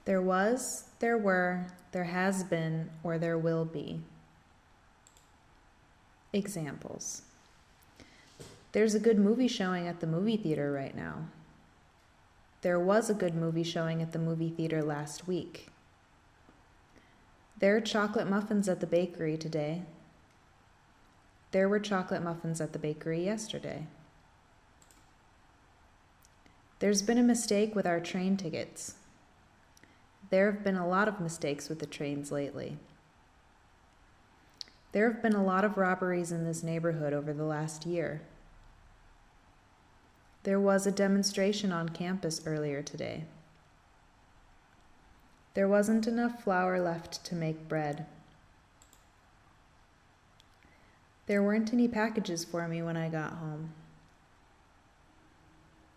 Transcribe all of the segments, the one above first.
There was, there were, there has been, or there will be. Examples. There's a good movie showing at the movie theater right now. There was a good movie showing at the movie theater last week. There are chocolate muffins at the bakery today. There were chocolate muffins at the bakery yesterday. There's been a mistake with our train tickets. There have been a lot of mistakes with the trains lately. There have been a lot of robberies in this neighborhood over the last year. There was a demonstration on campus earlier today. There wasn't enough flour left to make bread. There weren't any packages for me when I got home.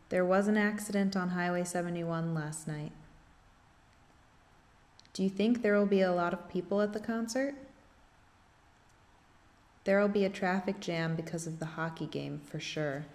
There was an accident on Highway 71 last night. Do you think there will be a lot of people at the concert? There will be a traffic jam because of the hockey game for sure.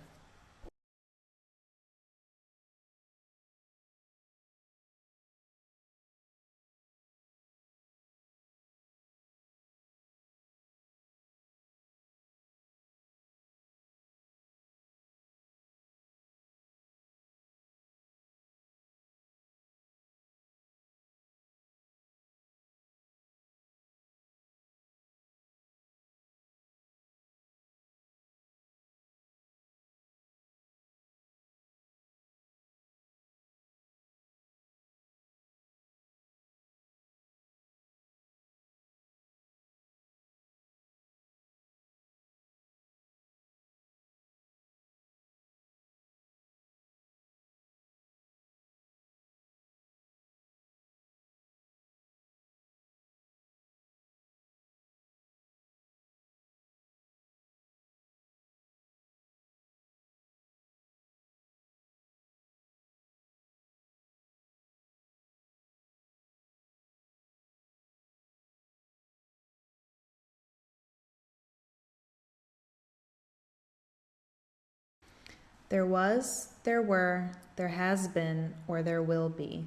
There was, there were, there has been, or there will be.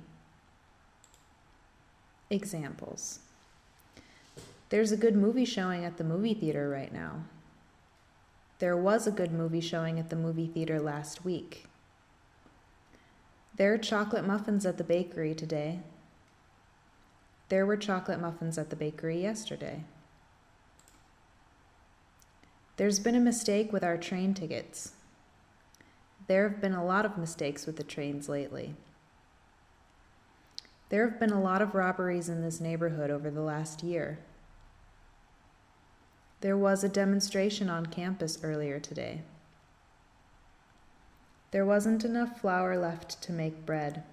Examples. There's a good movie showing at the movie theater right now. There was a good movie showing at the movie theater last week. There are chocolate muffins at the bakery today. There were chocolate muffins at the bakery yesterday. There's been a mistake with our train tickets. There have been a lot of mistakes with the trains lately. There have been a lot of robberies in this neighborhood over the last year. There was a demonstration on campus earlier today. There wasn't enough flour left to make bread.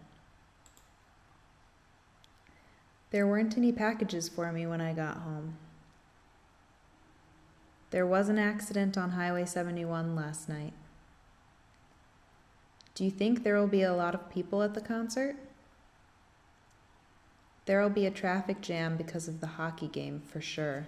There weren't any packages for me when I got home. There was an accident on Highway 71 last night. Do you think there will be a lot of people at the concert? There will be a traffic jam because of the hockey game for sure.